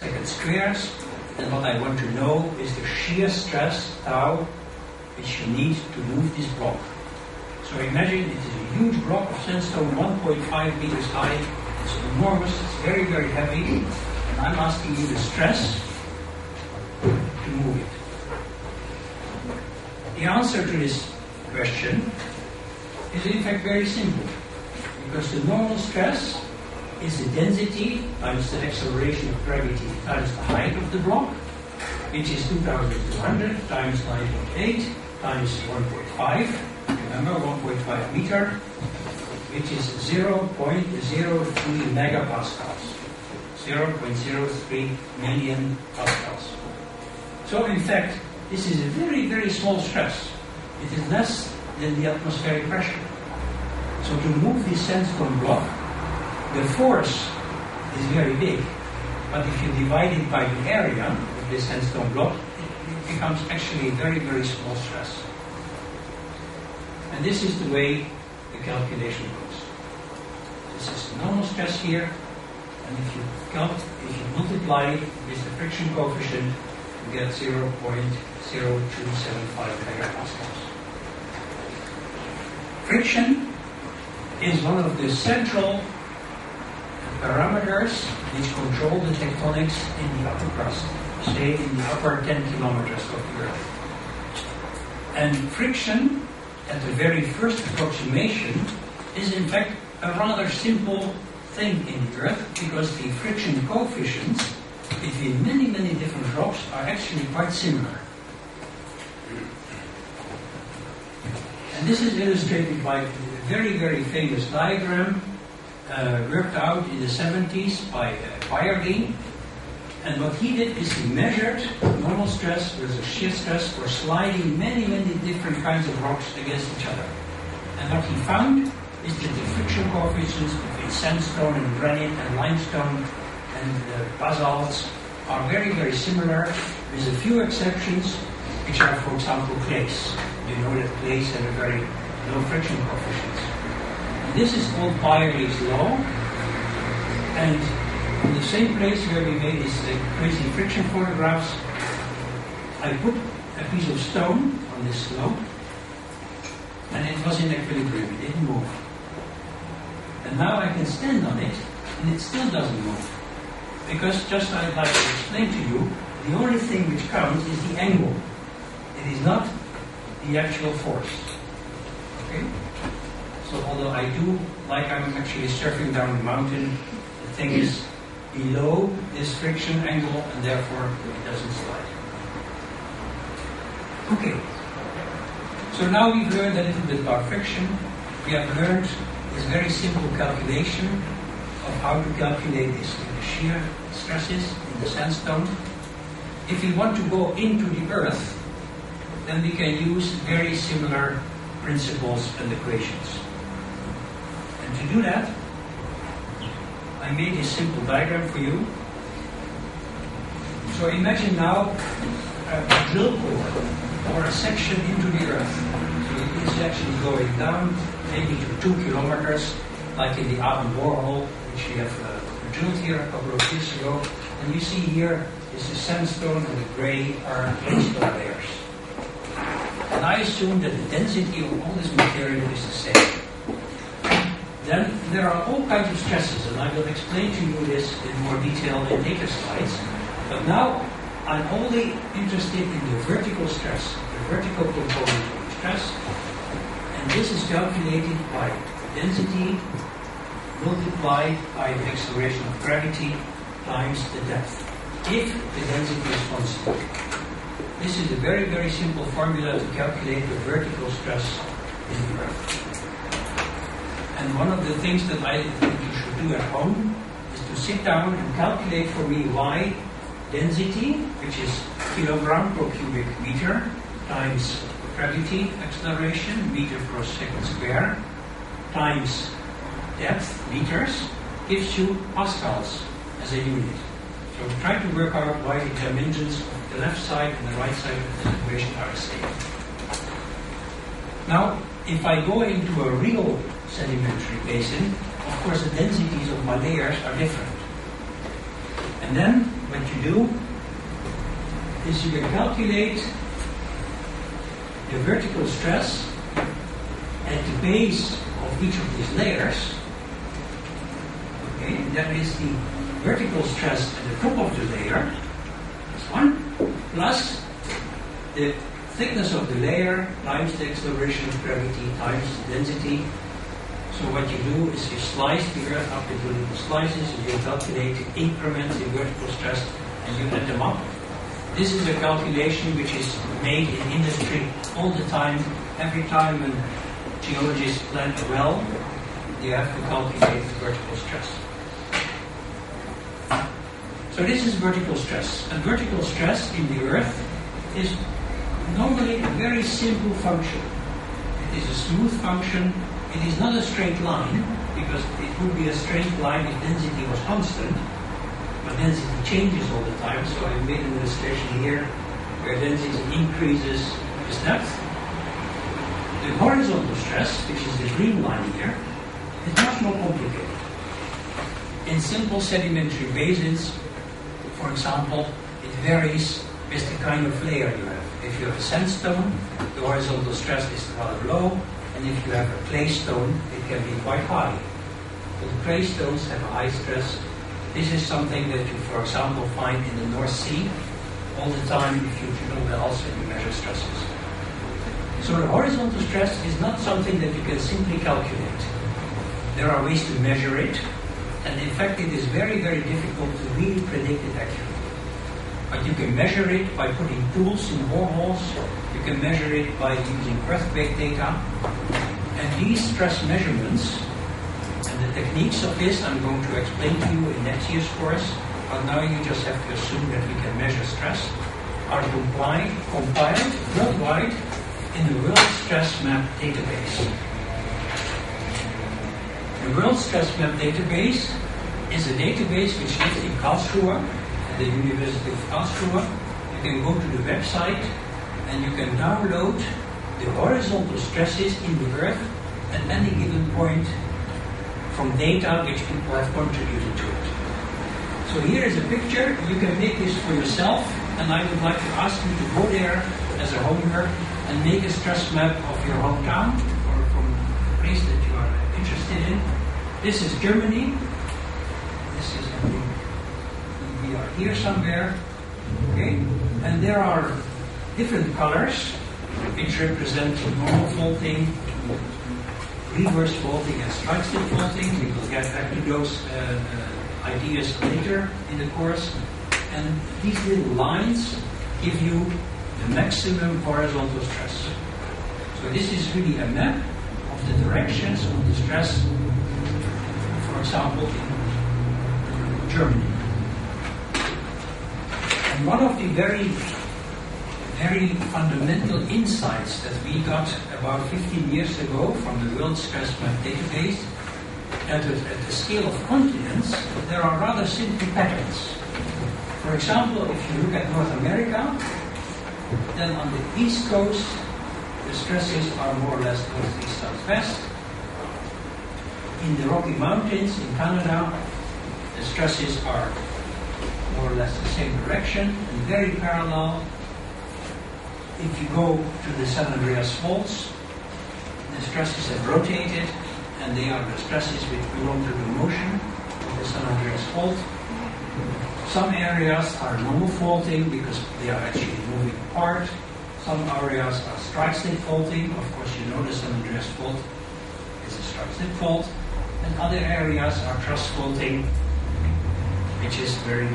second squares. And what I want to know is the shear stress, tau, which you need to move this block. So imagine it is a huge block of sandstone, 1.5 meters high. It's enormous, it's very, very heavy. And I'm asking you the stress to move it. The answer to this question is in fact very simple. Because the normal stress is the density times the acceleration of gravity times the height of the block, which is 2,200 times 9.8 times 1.5. Remember, 1.5 meter, which is 0.03 megapascals, 0.03 million pascals. So in fact, this is a very, very small stress. It is less than the atmospheric pressure. So to move this sandstone block, the force is very big, but if you divide it by the area of this sandstone block, it becomes actually a very, very small stress. And this is the way the calculation goes. This is the normal stress here, and if you multiply it with the friction coefficient, you get 0.0275 megapascals. Friction is one of the central parameters which control the tectonics in the upper crust, say in the upper 10 kilometers of the Earth. And friction, at the very first approximation, is in fact a rather simple thing in the Earth, because the friction coefficients between many, many different rocks are actually quite similar. And this is illustrated by a very, very famous diagram worked out in the 70s by Bayerly. And what he did is he measured normal stress versus shear stress for sliding many, many different kinds of rocks against each other. And what he found is that the friction coefficients between sandstone and granite and limestone and basalts are very, very similar, with a few exceptions, which are, for example, clays. You know that clays have a very low friction coefficients. And this is called Bayerly's law. And in the same place where we made these crazy friction photographs, I put a piece of stone on this slope, and it was in equilibrium, it didn't move. And now I can stand on it, and it still doesn't move. Because, just I'd like to explain to you, the only thing which counts is the angle. It is not the actual force. Okay? So although I do, like I'm actually surfing down the mountain, the thing is below this friction angle, and therefore it doesn't slide. Okay. So now we've learned a little bit about friction. We have learned this very simple calculation of how to calculate the shear stresses in the sandstone. If we want to go into the earth, then we can use very similar principles and equations. And to do that, I made this simple diagram for you. So imagine now a drill core or a section into the earth. So it is actually going down maybe to 2 kilometers, like in the Aben borehole, which we have drilled here a couple of years ago. And you see here is the sandstone and the gray are limestone layers. And I assume that the density of all this material is the same. Then there are all kinds of stresses, and I will explain to you this in more detail in later slides. But now I'm only interested in the vertical stress, the vertical component of the stress. And this is calculated by density multiplied by the acceleration of gravity times the depth, if the density is constant. This is a very, very simple formula to calculate the vertical stress in the earth. And one of the things that I think you should do at home is to sit down and calculate for me Y density, which is kilogram per cubic meter, times gravity acceleration, meter per second square, times depth, meters, gives you pascals as a unit. So try to work out why the dimensions of the left side and the right side of the equation are the same. Now, if I go into a real sedimentary basin, of course the densities of my layers are different. And And then what you do is you can calculate the vertical stress at the base of each of these layers. Okay, and that is the vertical stress at the top of the layer, this one, plus the thickness of the layer times the acceleration of gravity times the density. So what you do is you slice the Earth up into little slices, and you calculate the increments in vertical stress, and you add them up. This is a calculation which is made in industry all the time. Every time when geologists plan a well, you have to calculate the vertical stress. So this is vertical stress. And vertical stress in the Earth is normally a very simple function. It is a smooth function. It is not a straight line, because it would be a straight line if density was constant. But density changes all the time, so I made an illustration here where density increases with depth. The horizontal stress, which is the green line here, is much more complicated. In simple sedimentary basins, for example, it varies with the kind of layer you have. If you have a sandstone, the horizontal stress is rather low, and if you have a clay stone, it can be quite high. So the clay stones have a high stress. This is something that you, for example, find in the North Sea all the time if you drill wells and you measure stresses. So the horizontal stress is not something that you can simply calculate. There are ways to measure it, and in fact it is very, very difficult to really predict it accurately. But you can measure it by putting tools in boreholes, you can measure it by using earthquake data, and these stress measurements, and the techniques of this I'm going to explain to you in next year's course, but now you just have to assume that we can measure stress, are compiled worldwide in the World Stress Map database. The World Stress Map database is a database which lives in Karlsruhe, at the University of Karlsruhe. You can go to the website and you can download the horizontal stresses in the Earth at any given point from data which people have contributed to it. So here is a picture. You can make this for yourself, and I would like to ask you to go there as a homework and make a stress map of your hometown or from the place that you are interested in. This is Germany. This is, I think, we are here somewhere. Okay? And there are different colors which represent normal faulting, reverse faulting, and strike slip faulting. We will get back to those ideas later in the course. And these little lines give you the maximum horizontal stress. So this is really a map of the directions of the stress, for example, in Germany. And one of the very fundamental insights that we got about 15 years ago from the World Stress Map database, at the scale of continents, there are rather simple patterns. For example, if you look at North America, then on the east coast, the stresses are more or less northeast, southwest. In the Rocky Mountains in Canada, the stresses are more or less the same direction and very parallel. If you go to the San Andreas faults, the stresses have rotated, and they are the stresses which belong to the motion of the San Andreas fault. Some areas are normal faulting because they are actually moving apart. Some areas are strike slip faulting. Of course, you know the San Andreas fault is a strike slip fault. And other areas are truss faulting, which is very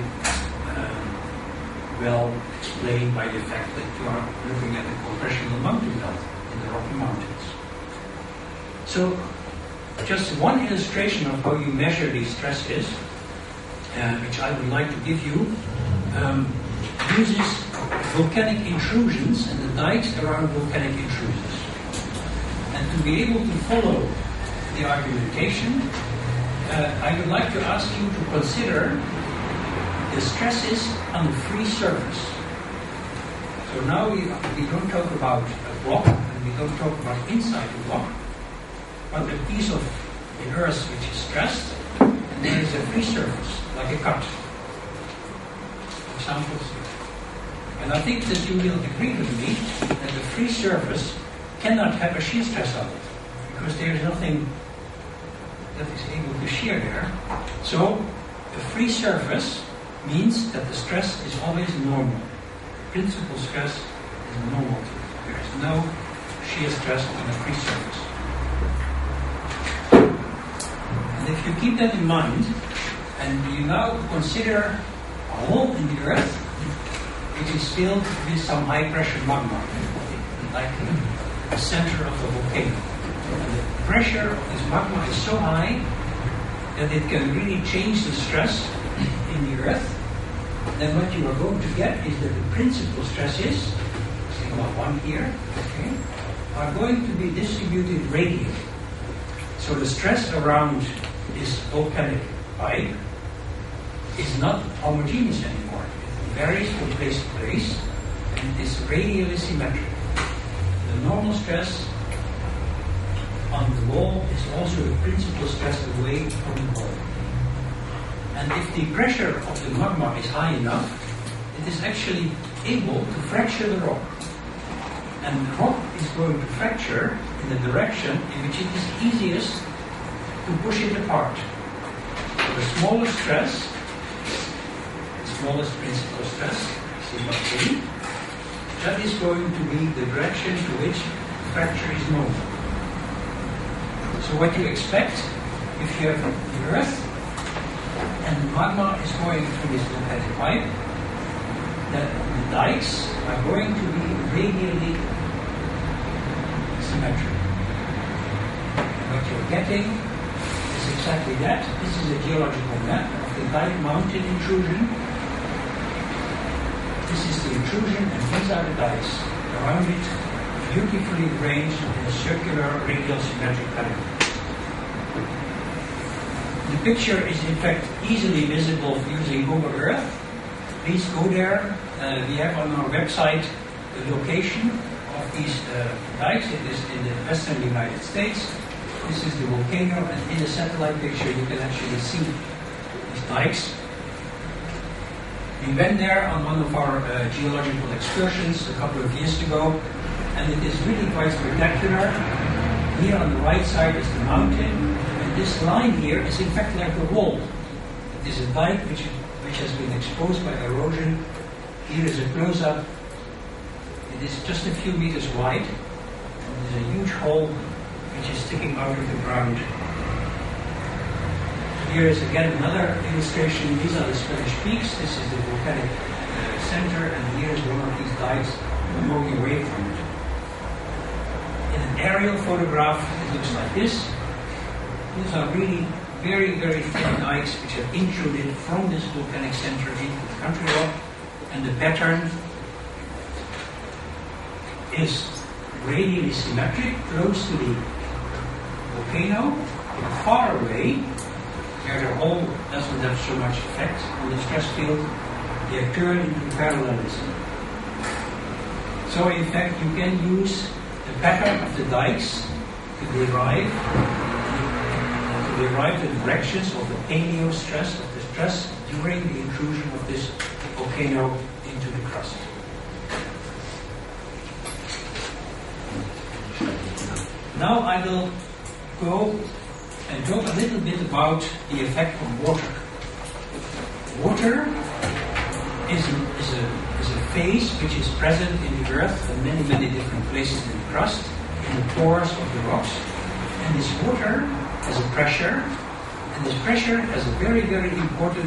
well explained by the fact that you are looking at the compressional mountain belt in the Rocky Mountains. So, just one illustration of how you measure these stresses, which I would like to give you, uses volcanic intrusions and the dikes around volcanic intrusions. And to be able to follow the argumentation, I would like to ask you to consider the stresses on the free surface. So now we don't talk about a block, and we don't talk about inside the block, but a piece of the earth which is stressed, and there is a free surface, like a cut. examples here. And I think that you will agree with me that the free surface cannot have a shear stress on it, because there is nothing that is able to shear there. So a free surface means that the stress is always normal. The principal stress is normal. There is no shear stress on a free surface. And if you keep that in mind, and you now consider a hole in the earth which is filled with some high pressure magma, like the center of the volcano. And the pressure of this magma is so high that it can really change the stress in the earth. Then what you are going to get is that the principal stresses, sigma 1 here, okay, are going to be distributed radially. So the stress around this volcanic pipe is not homogeneous anymore. It varies from place to place, and is radially symmetric. The normal stress on the wall is also the principal stress away from the wall. And if the pressure of the magma is high enough, it is actually able to fracture the rock. And the rock is going to fracture in the direction in which it is easiest to push it apart. So the smallest stress, the smallest principal stress, sigma 3, that is going to be the direction to which fracture is normal. So what you expect, if you have the earth and magma is going through this volcanic pipe, that the dikes are going to be radially symmetric. And what you're getting is exactly that. This is a geological map of the dike mountain intrusion. This is the intrusion, and these are the dikes around it, beautifully arranged in a circular radial symmetric pattern. The picture is in fact easily visible using Google Earth. Please go there. We have on our website the location of these dikes. It is in the western United States. This is the volcano, and in the satellite picture you can actually see these dikes. We went there on one of our geological excursions a couple of years ago, and it is really quite spectacular. Here on the right side is the mountain, and this line here is in fact like a wall. It is a dike which has been exposed by erosion. Here is a close-up. It is just a few meters wide, and there's a huge hole which is sticking out of the ground. Here is again another illustration. These are the Spanish peaks. This is the volcanic center, and here is one of these dikes moving away from it. In an aerial photograph, it looks like this. These are really very, very thin dikes which have intruded from this volcanic center into the country rock, and the pattern is radially symmetric, close to the volcano, but far away, where the hole doesn't have so much effect on the stress field, they occur into parallelism. So in fact you can use the pattern of the dikes to derive the directions of the paleo stress, of the stress during the intrusion of this volcano into the crust. Now I will go and talk a little bit about the effect of water. Water is a phase which is present in the earth in many, many different places in the crust, in the pores of the rocks. And this water has a pressure, and this pressure has a very, very important